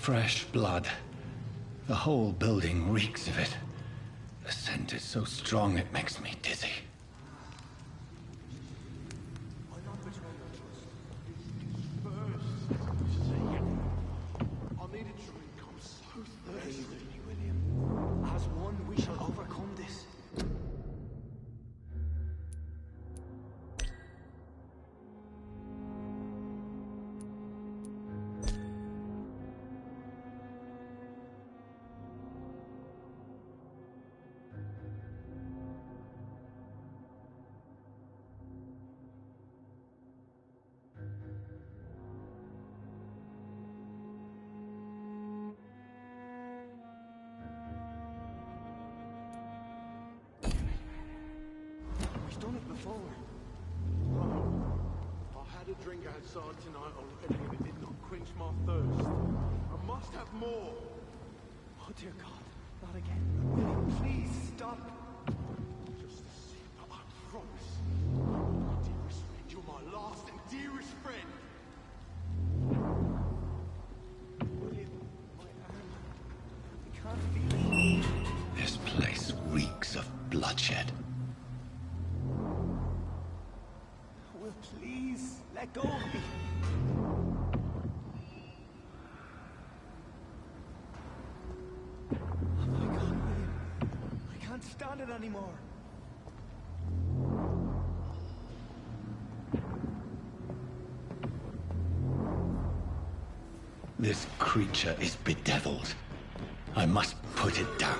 Fresh blood. The whole building reeks of it. The scent is so strong it makes me dizzy. Done it before. I had a drink outside tonight already, but it did not quench my thirst. I must have more. Oh dear God, not again. William, please stop. Just a sip, I promise. My dearest friend, you're my last and dearest friend. William, my arm. I can't feel it. This place reeks of bloodshed. Please, let go of me. Oh my God, William. I can't stand it anymore. This creature is bedeviled. I must put it down.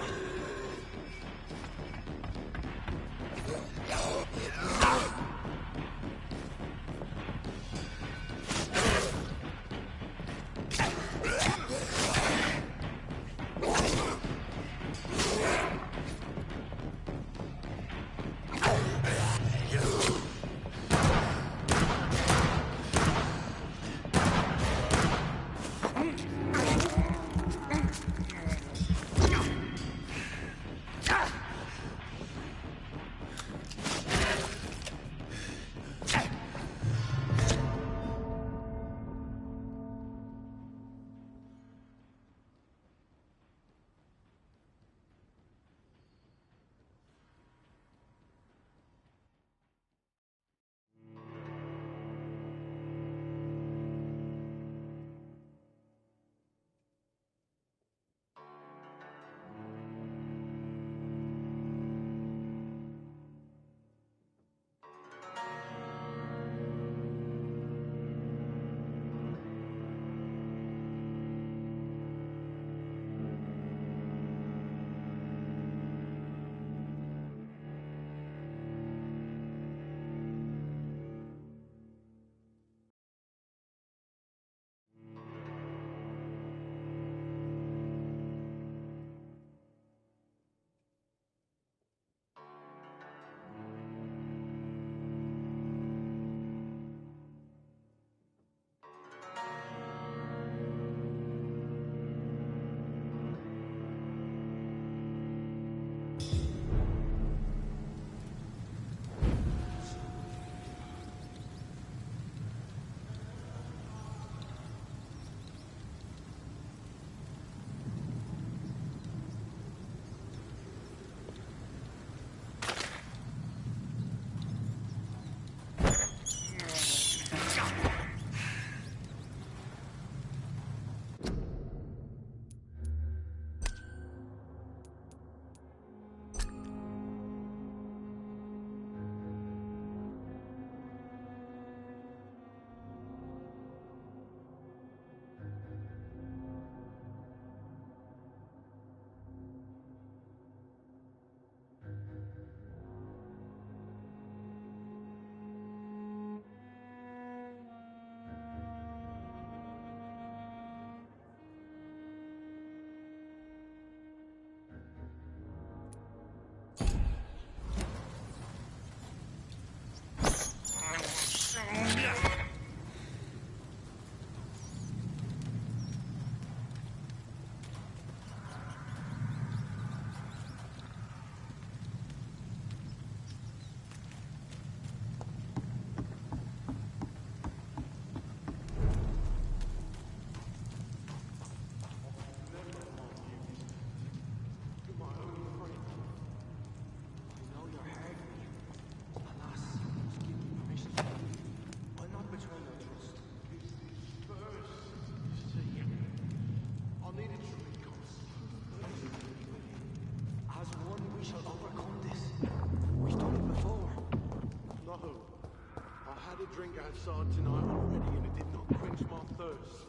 drink outside tonight already, and it did not quench my thirst.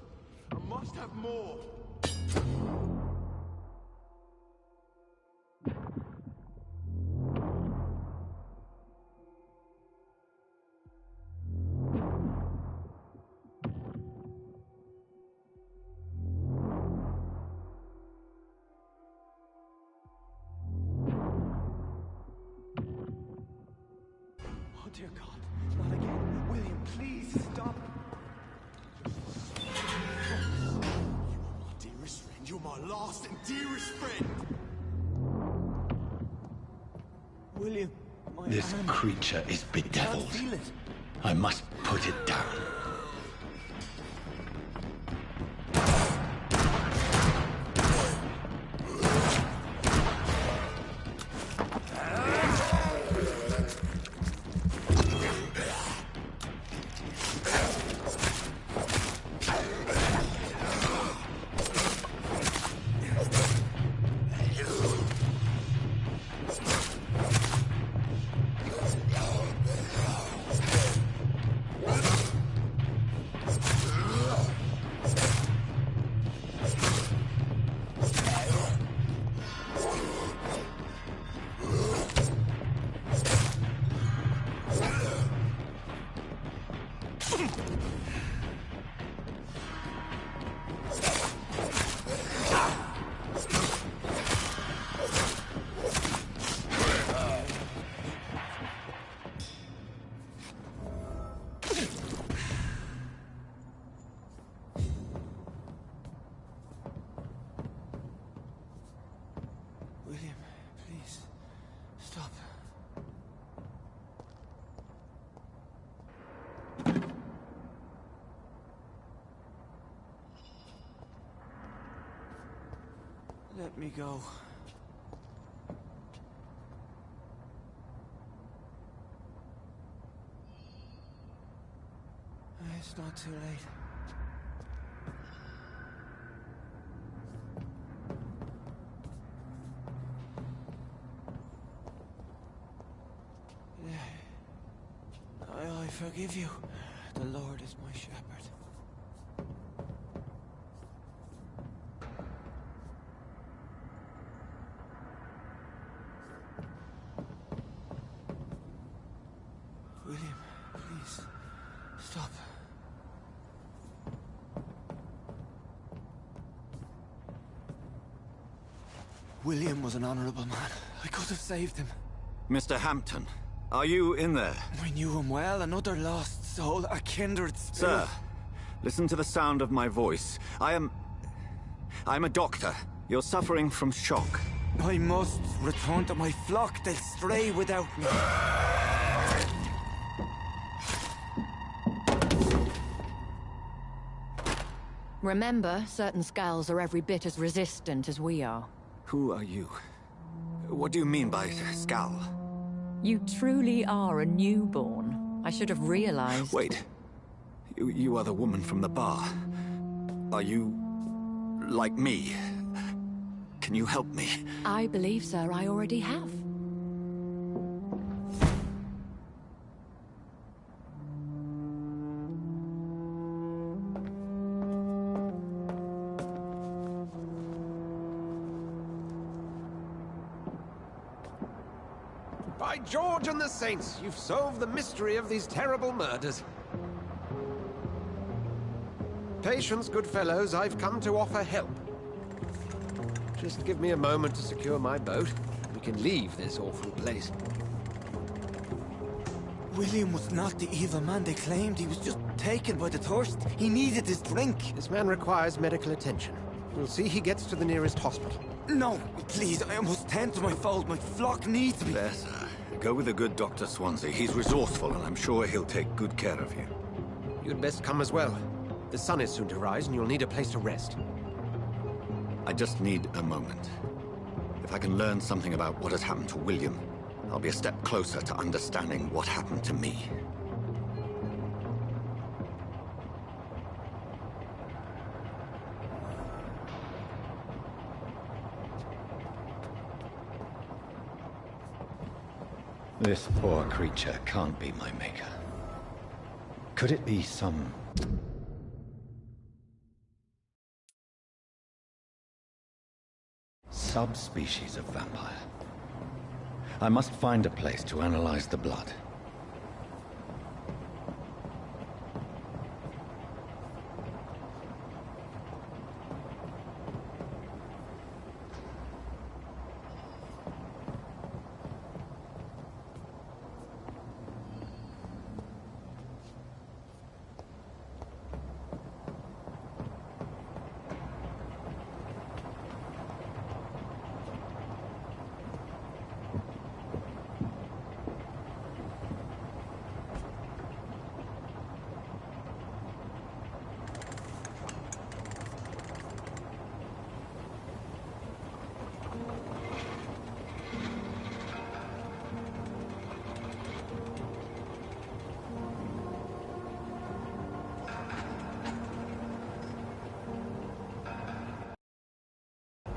I must have more. Oh dear God, not again. William, please stop. You are my dearest friend. You're my last and dearest friend. William, my This arm. creature is I can't bedeviled. feel it. I must put it down. William, please, stop. Let me go. It's not too late. I forgive you. The Lord is my shepherd. William, please, stop. William was an honorable man. I could have saved him. Mr. Hampton, are you in there? I knew him well, another lost soul, a kindred spirit. Sir, listen to the sound of my voice. I'm a doctor. You're suffering from shock. I must return to my flock. They'll stray without me. Remember, certain skulls are every bit as resistant as we are. Who are you? What do you mean by Skal? You truly are a newborn. I should have realized. Wait. You are the woman from the bar. Are you... like me? Can you help me? I believe, sir, I already have. By George and the Saints, you've solved the mystery of these terrible murders. Patience, good fellows, I've come to offer help. Just give me a moment to secure my boat. We can leave this awful place. William was not the evil man they claimed. He was just taken by the thirst. He needed his drink. This man requires medical attention. We'll see he gets to the nearest hospital. No, please, I must tend to my fold. My flock needs me. There, sir. Go with the good Dr. Swansea. He's resourceful, and I'm sure he'll take good care of you. You'd best come as well. The sun is soon to rise, and you'll need a place to rest. I just need a moment. If I can learn something about what has happened to William, I'll be a step closer to understanding what happened to me. This poor creature can't be my maker. Could it be some subspecies of vampire? I must find a place to analyze the blood.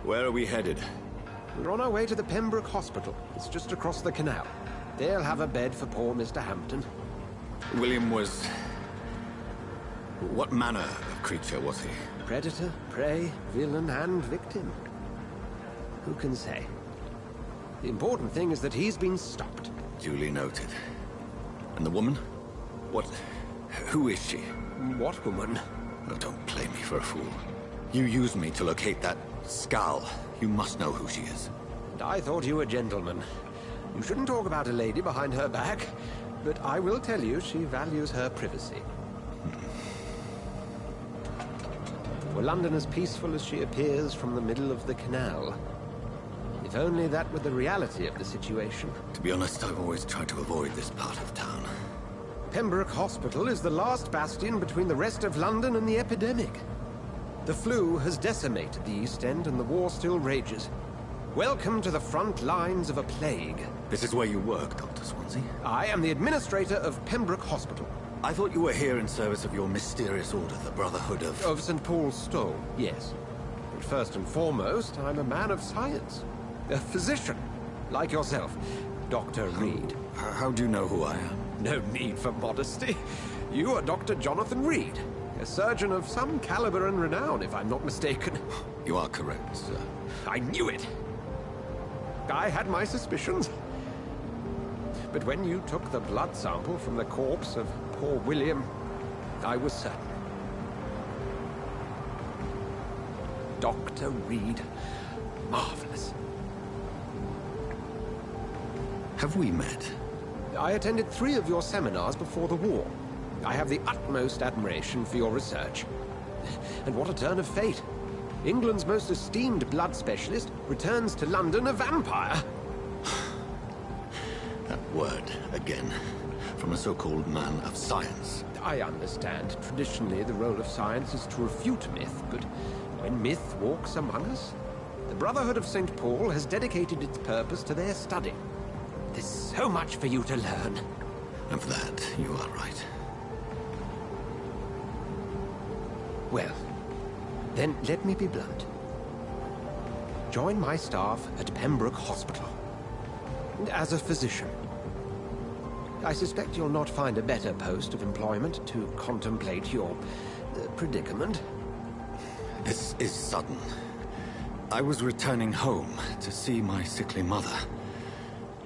Where are we headed? We're on our way to the Pembroke Hospital. It's just across the canal. They'll have a bed for poor Mr. Hampton. William was... What manner of creature was he? Predator, prey, villain, and victim. Who can say? The important thing is that he's been stopped. Duly noted. And the woman? What... Who is she? What woman? Oh, don't play me for a fool. You used me to locate that skull. You must know who she is. And I thought you a gentleman. You shouldn't talk about a lady behind her back, but I will tell you she values her privacy. Were London as peaceful as she appears from the middle of the canal? If only that were the reality of the situation. To be honest, I've always tried to avoid this part of town. Pembroke Hospital is the last bastion between the rest of London and the epidemic. The flu has decimated the East End and the war still rages. Welcome to the front lines of a plague. This is where you work, Dr. Swansea? I am the administrator of Pembroke Hospital. I thought you were here in service of your mysterious order, the Brotherhood of... Of St. Paul's Stole, yes. But first and foremost, I'm a man of science. A physician, like yourself, Dr. Reed. How do you know who I am? No need for modesty. You are Dr. Jonathan Reed, a surgeon of some caliber and renown, if I'm not mistaken. You are correct, sir. I knew it! I had my suspicions. But when you took the blood sample from the corpse of poor William, I was certain. Dr. Reed. Marvelous. Have we met? I attended 3 of your seminars before the war. I have the utmost admiration for your research. And what a turn of fate. England's most esteemed blood specialist returns to London a vampire. That word, again, from a so-called man of science. I understand. Traditionally, the role of science is to refute myth, but when myth walks among us, the Brotherhood of St. Paul has dedicated its purpose to their study. There's so much for you to learn. Of that, you are right. Well, then let me be blunt. Join my staff at Pembroke Hospital. As a physician. I suspect you'll not find a better post of employment to contemplate your predicament. This is sudden. I was returning home to see my sickly mother.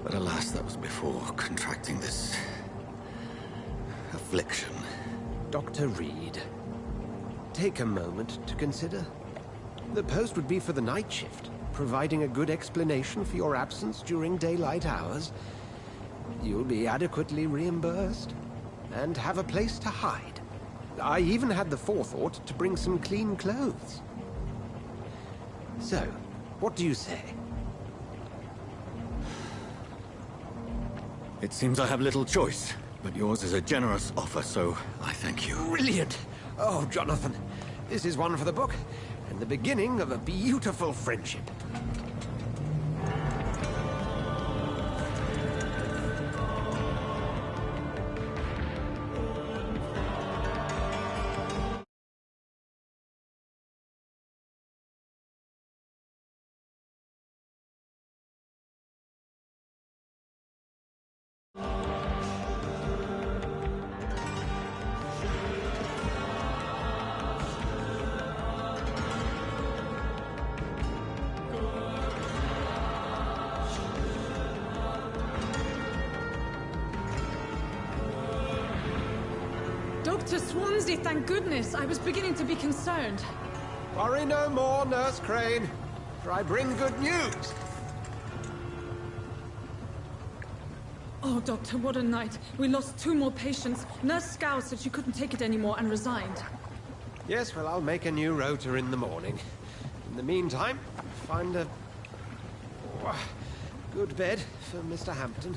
But alas, that was before contracting this... affliction. Dr. Reed, take a moment to consider. The post would be for the night shift, providing a good explanation for your absence during daylight hours. You'll be adequately reimbursed, and have a place to hide. I even had the forethought to bring some clean clothes. So, what do you say? It seems I have little choice, but yours is a generous offer, so I thank you. Brilliant! Oh, Jonathan, this is one for the book, and the beginning of a beautiful friendship. Swansea, thank goodness. I was beginning to be concerned. Worry no more, Nurse Crane, for I bring good news. Oh, Doctor, what a night. We lost 2 more patients. Nurse Scow said she couldn't take it anymore and resigned. Yes, well, I'll make a new rota in the morning. In the meantime, find a good bed for Mr. Hampton.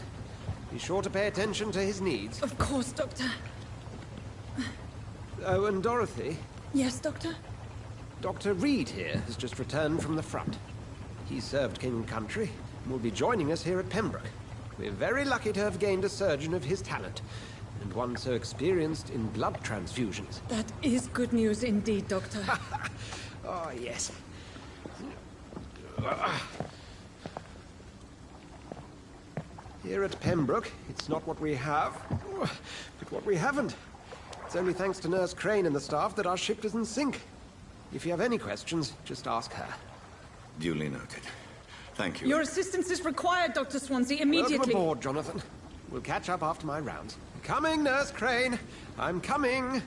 Be sure to pay attention to his needs. Of course, Doctor. Oh, and Dorothy, Yes, Doctor? Dr. Reed here has just returned from the front. He served King and Country and will be joining us here at Pembroke. We're very lucky to have gained a surgeon of his talent, and one so experienced in blood transfusions. That is good news indeed, Doctor. Oh, yes. Here at Pembroke, it's not what we have, but what we haven't. It's only thanks to Nurse Crane and the staff that our ship doesn't sink. If you have any questions, just ask her. Duly noted. Thank you. Your assistance is required, Dr. Swansea, immediately. Welcome aboard, Jonathan. We'll catch up after my rounds. Coming, Nurse Crane. I'm coming.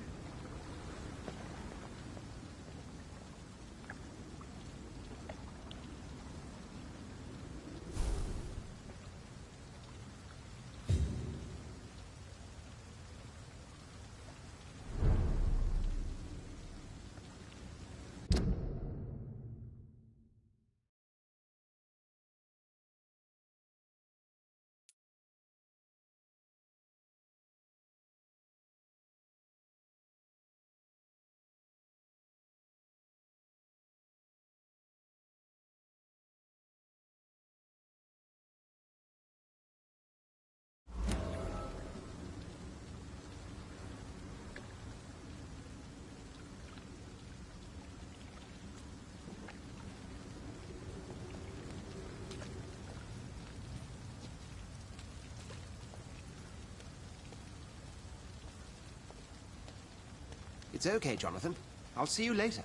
It's okay, Jonathan. I'll see you later.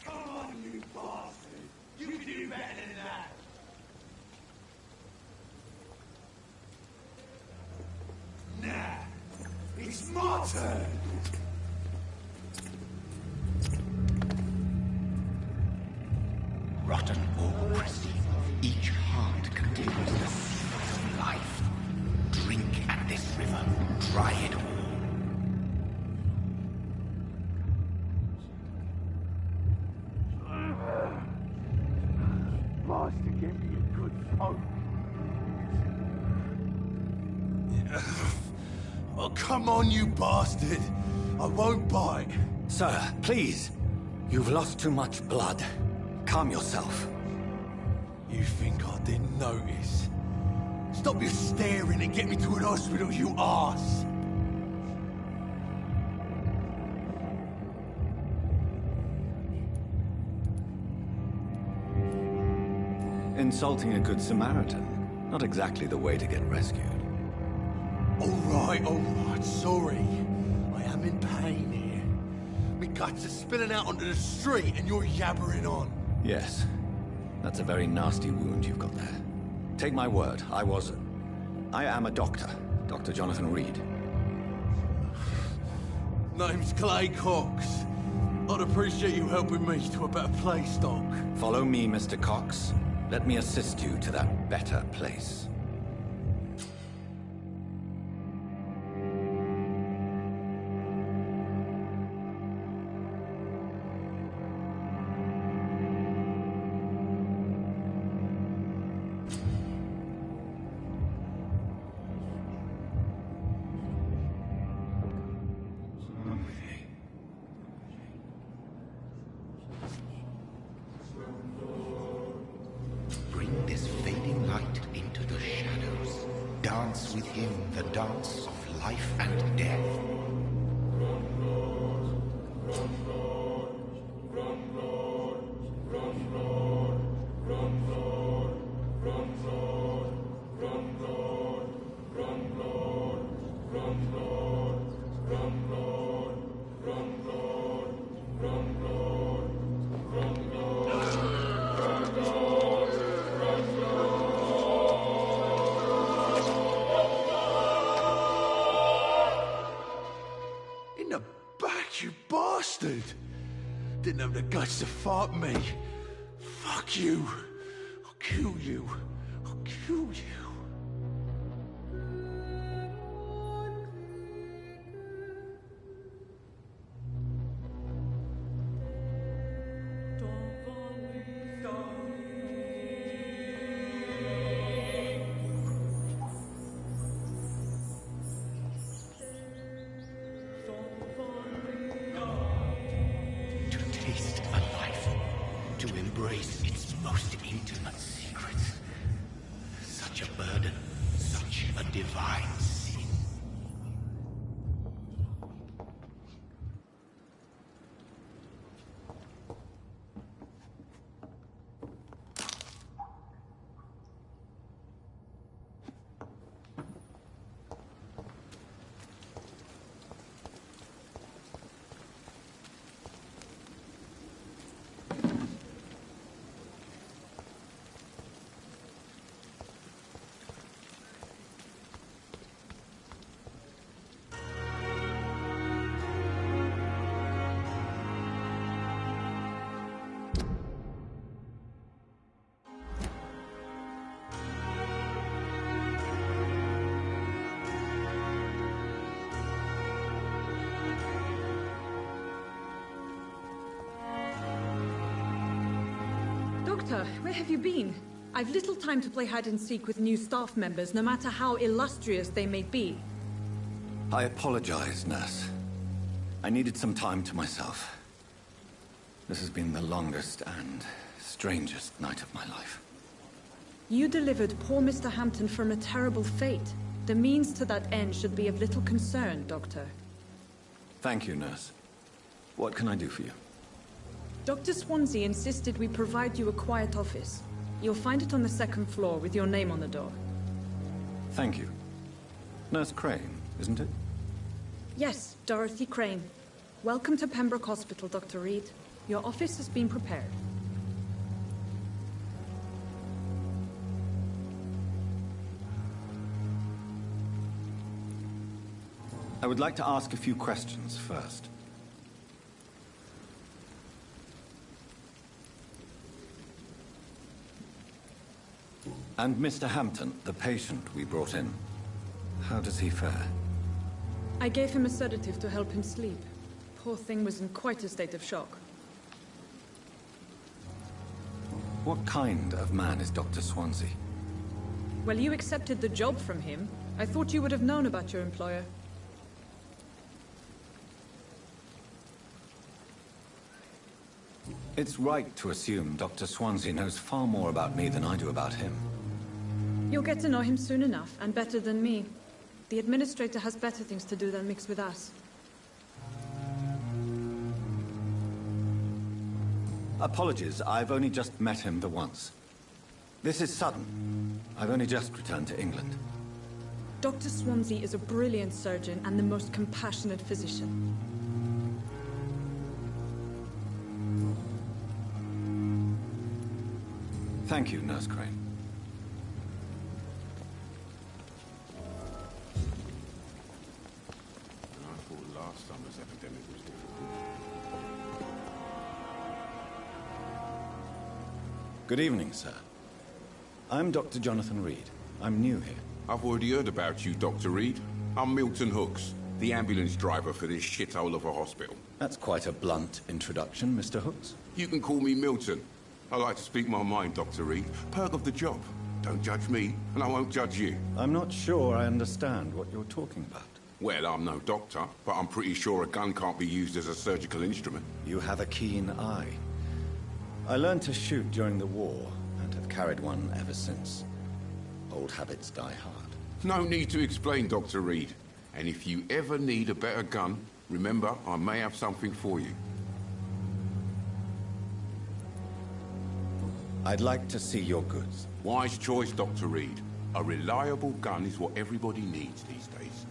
Come on, you bastard! You can do better than that! Nah, it's my turn! Rotten or pristine, each heart contains the seed of life. Drink at this river, try it all. Master, give me a good smoke. Oh, come on, you bastard! I won't bite. Sir, please. You've lost too much blood. Calm yourself. You think I didn't notice? Stop your staring and get me to an hospital, you arse! Insulting a good Samaritan. Not exactly the way to get rescued. All right, sorry. I am in pain here. My guts are spilling out onto the street and you're yabbering on. Yes. That's a very nasty wound you've got there. Take my word, I am a doctor. Dr. Jonathan Reed. Name's Clay Cox. I'd appreciate you helping me to a better place, Doc. Follow me, Mr. Cox. Let me assist you to that better place. Bring this fading light into the shadows. Dance with him the dance of life and death. you bastard! Didn't have the guts to fuck me. Fuck you. I'll kill you. I'll kill you. To taste a life, to embrace its most intimate secrets. Such a burden, such a divine sin. Doctor, where have you been? I've little time to play hide and seek with new staff members, no matter how illustrious they may be. I apologize, nurse. I needed some time to myself. This has been the longest and strangest night of my life. You delivered poor Mr. Hampton from a terrible fate. The means to that end should be of little concern, Doctor. Thank you, nurse. What can I do for you? Dr. Swansea insisted we provide you a quiet office. You'll find it on the second floor with your name on the door. Thank you. Nurse Crane, isn't it? Yes, Dorothy Crane. Welcome to Pembroke Hospital, Dr. Reed. Your office has been prepared. I would like to ask a few questions first. And Mr. Hampton, the patient we brought in, how does he fare? I gave him a sedative to help him sleep. Poor thing was in quite a state of shock. What kind of man is Dr. Swansea? Well, you accepted the job from him. I thought you would have known about your employer. It's right to assume Dr. Swansea knows far more about me than I do about him. You'll get to know him soon enough, and better than me. The administrator has better things to do than mix with us. Apologies, I've only just met him the once. This is sudden. I've only just returned to England. Dr. Swansea is a brilliant surgeon and the most compassionate physician. Thank you, Nurse Crane. I thought last summer's epidemic was difficult. Good evening, sir. I'm Dr. Jonathan Reed. I'm new here. I've already heard about you, Dr. Reed. I'm Milton Hooks, the ambulance driver for this shithole of a hospital. That's quite a blunt introduction, Mr. Hooks. You can call me Milton. I like to speak my mind, Dr. Reed. Perk of the job. Don't judge me, and I won't judge you. I'm not sure I understand what you're talking about. Well, I'm no doctor, but I'm pretty sure a gun can't be used as a surgical instrument. You have a keen eye. I learned to shoot during the war, and have carried one ever since. Old habits die hard. No need to explain, Dr. Reed. And if you ever need a better gun, remember, I may have something for you. I'd like to see your goods. Wise choice, Dr. Reed. A reliable gun is what everybody needs these days.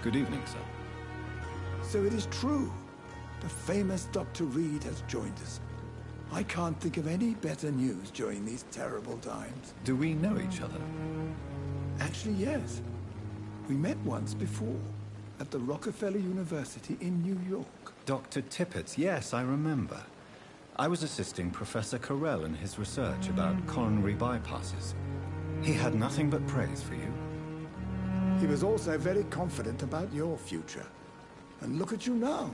Good evening, sir. So it is true. The famous Dr. Reed has joined us. I can't think of any better news during these terrible times. Do we know each other? Actually, yes. We met once before, at the Rockefeller University in New York. Dr. Tippett, yes, I remember. I was assisting Professor Carell in his research about coronary bypasses. He had nothing but praise for you. He was also very confident about your future. And look at you now.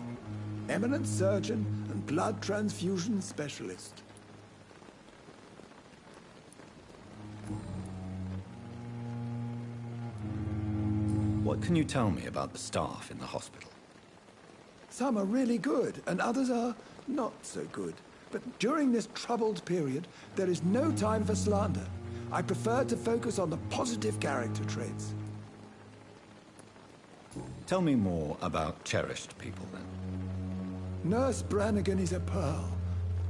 Eminent surgeon and blood transfusion specialist. What can you tell me about the staff in the hospital? Some are really good, and others are not so good. But during this troubled period, there is no time for slander. I prefer to focus on the positive character traits. Tell me more about cherished people, then. Nurse Brannigan is a pearl.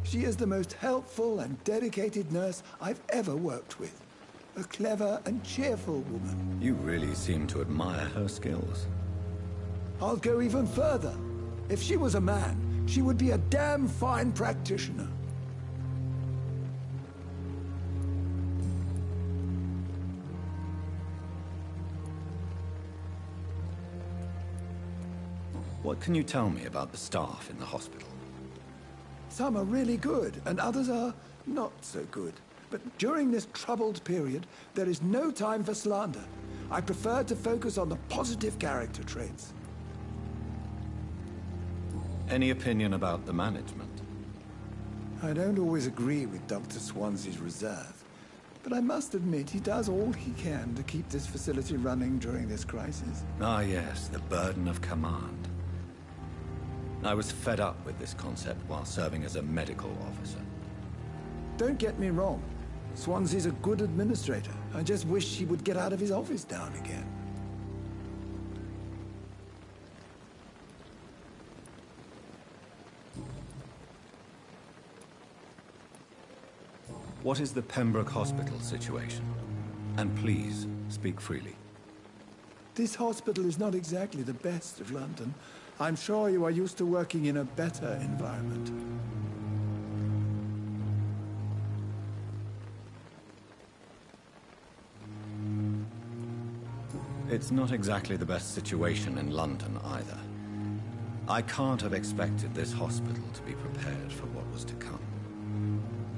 She is the most helpful and dedicated nurse I've ever worked with. A clever and cheerful woman. You really seem to admire her skills. I'll go even further. If she was a man, she would be a damn fine practitioner. What can you tell me about the staff in the hospital? Some are really good, and others are not so good. But during this troubled period, there is no time for slander. I prefer to focus on the positive character traits. Any opinion about the management? I don't always agree with Dr. Swansea's reserve, but I must admit he does all he can to keep this facility running during this crisis. Ah, yes, the burden of command. I was fed up with this concept while serving as a medical officer. Don't get me wrong. Swansea's a good administrator. I just wish he would get out of his office down again. What is the Pembroke Hospital situation? And please, speak freely. This hospital is not exactly the best of London. I'm sure you are used to working in a better environment. It's not exactly the best situation in London either. I can't have expected this hospital to be prepared for what was to come.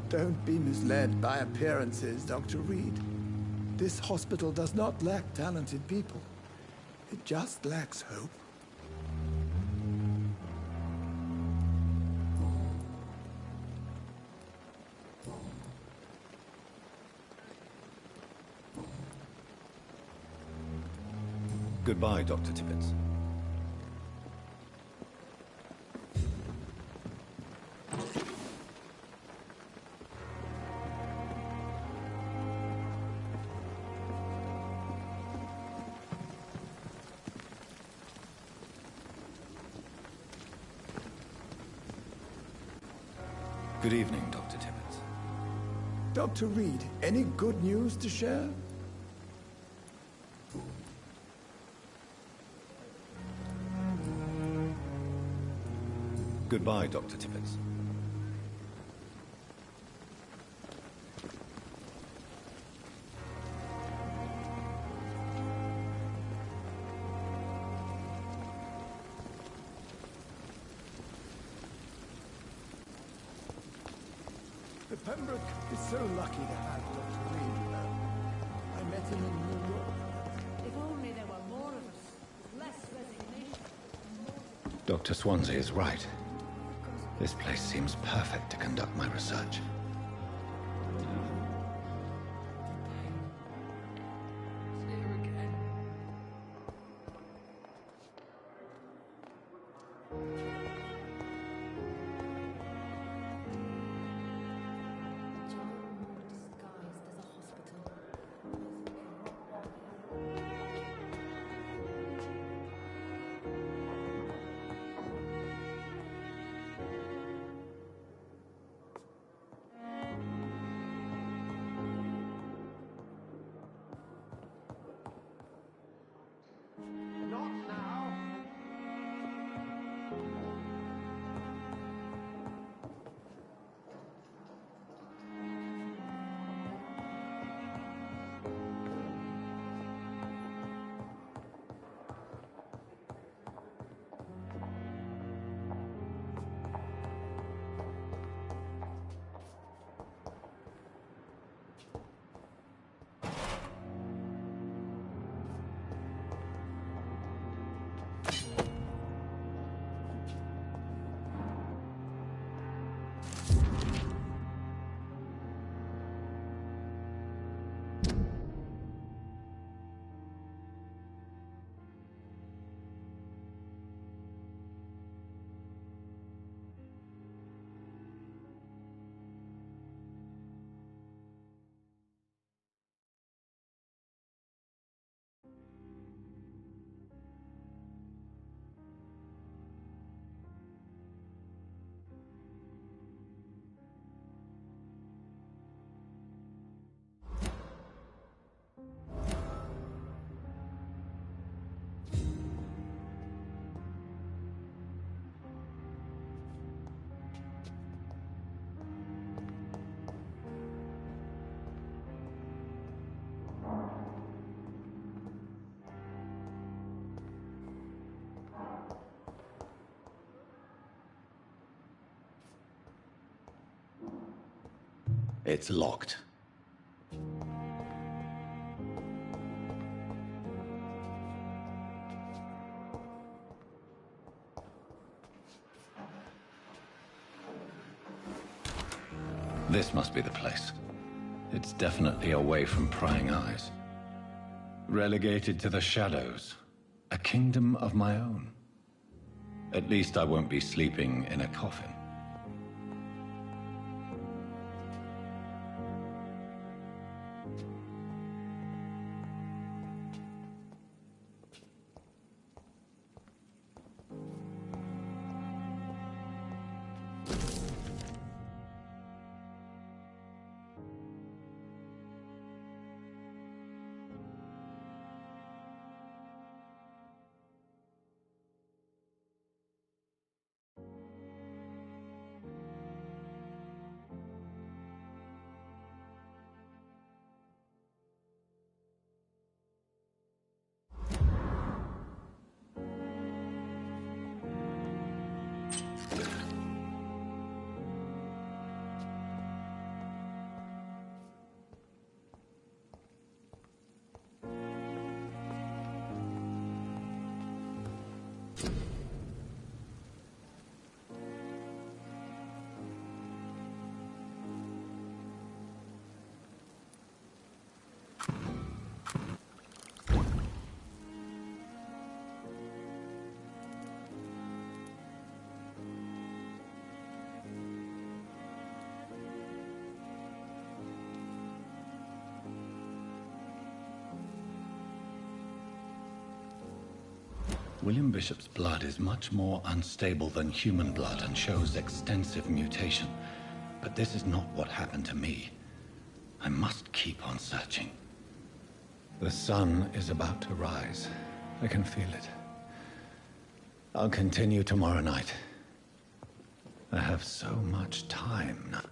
Don't be misled by appearances, Dr. Reed. This hospital does not lack talented people. It just lacks hope. Goodbye, Dr. Tippett. Good evening, Dr. Tippett. Dr. Reed, any good news to share? Goodbye, Dr. Tippett. The Pembroke is so lucky to have Dr. Reed, you know. I met him in New York. If only there were more of us, with less resignation. Dr. Swansea is right. This place seems perfect to conduct my research. It's locked. This must be the place. It's definitely away from prying eyes. Relegated to the shadows. A kingdom of my own. At least I won't be sleeping in a coffin. William Bishop's blood is much more unstable than human blood and shows extensive mutation. But this is not what happened to me. I must keep on searching. The sun is about to rise. I can feel it. I'll continue tomorrow night. I have so much time now.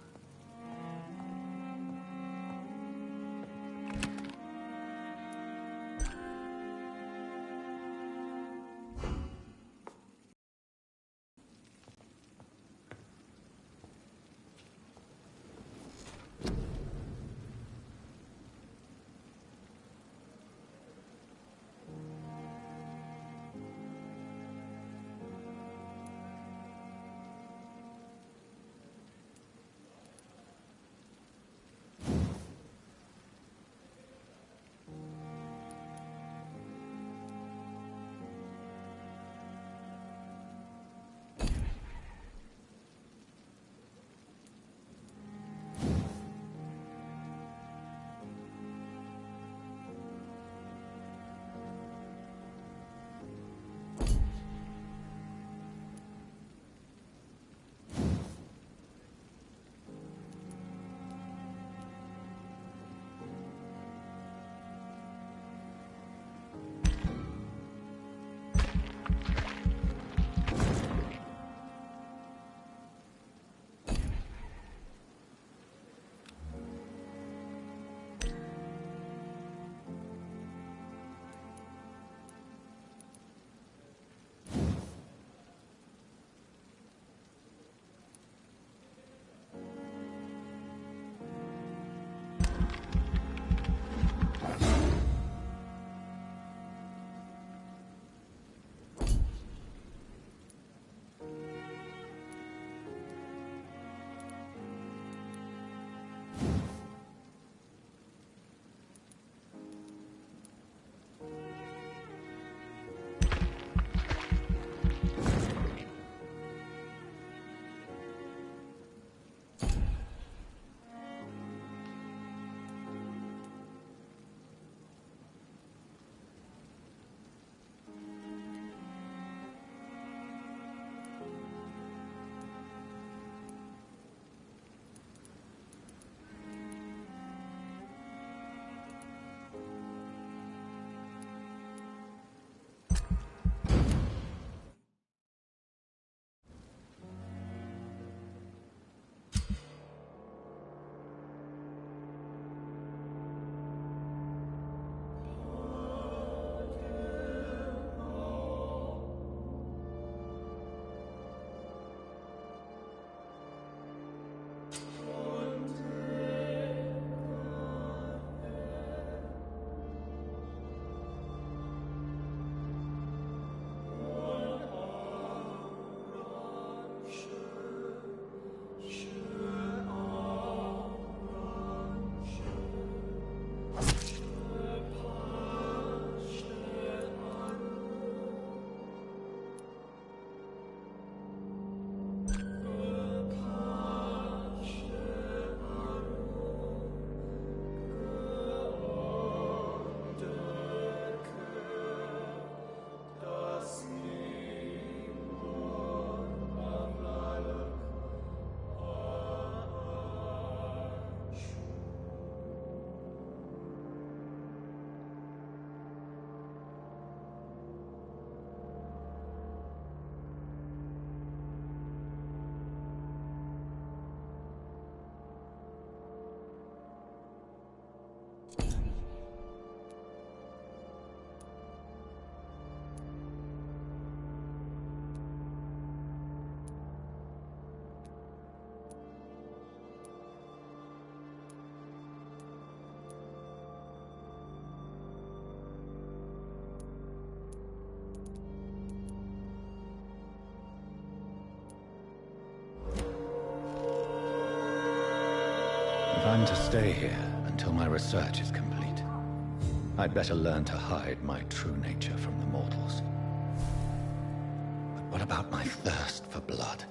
stay here until my research is complete. I'd better learn to hide my true nature from the mortals. But what about my thirst for blood?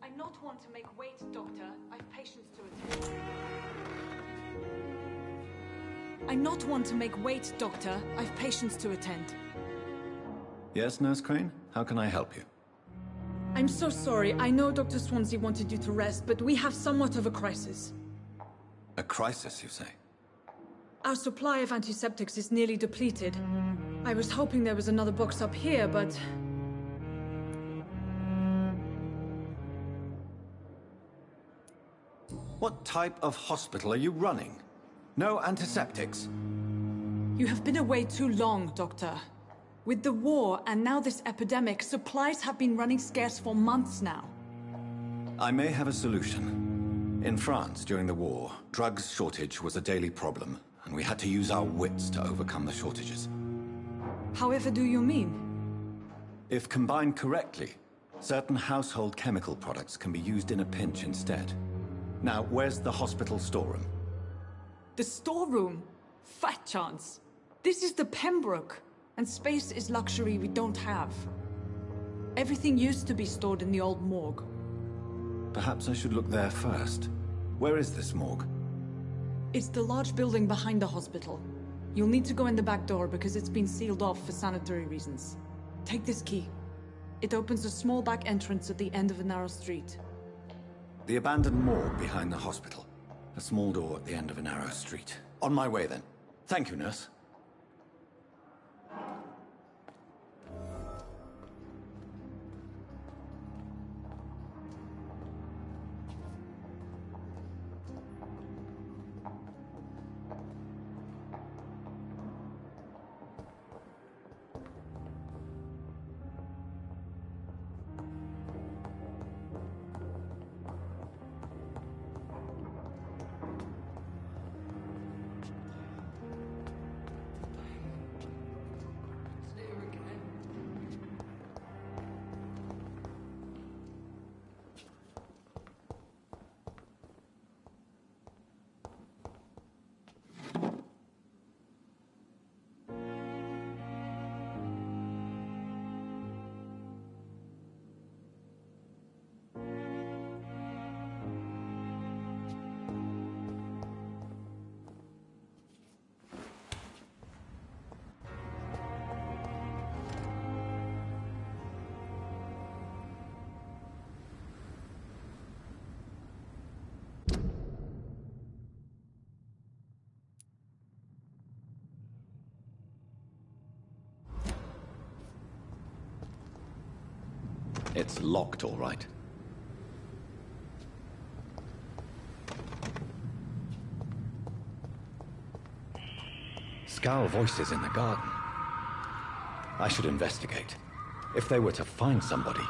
I not want to make wait, Doctor. I've patience to attend. I not want to make wait, Doctor. I've patience to attend. Yes, Nurse Crane? How can I help you? I'm so sorry. I know Dr. Swansea wanted you to rest, but we have somewhat of a crisis. A crisis, you say? Our supply of antiseptics is nearly depleted. I was hoping there was another box up here, but... What type of hospital are you running? No antiseptics? You have been away too long, Doctor. With the war and now this epidemic, supplies have been running scarce for months now. I may have a solution. In France, during the war, drugs shortage was a daily problem, and we had to use our wits to overcome the shortages. However do you mean? If combined correctly, certain household chemical products can be used in a pinch instead. Now, where's the hospital storeroom? The storeroom? Fat chance. This is the Pembroke, and space is luxury we don't have. Everything used to be stored in the old morgue. Perhaps I should look there first. Where is this morgue? It's the large building behind the hospital. You'll need to go in the back door because it's been sealed off for sanitary reasons. Take this key. It opens a small back entrance at the end of a narrow street. The abandoned morgue behind the hospital. A small door at the end of a narrow street. On my way, then. Thank you, nurse. It's locked, all right. Scowl voices in the garden. I should investigate. If they were to find somebody...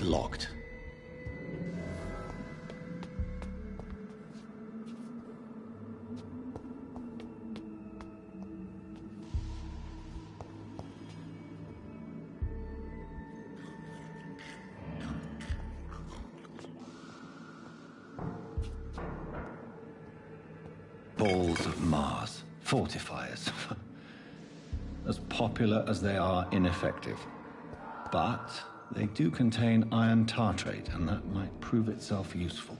locked. Balls of Mars. Fortifiers. As popular as they are ineffective. But they do contain iron tartrate, and that might prove itself useful.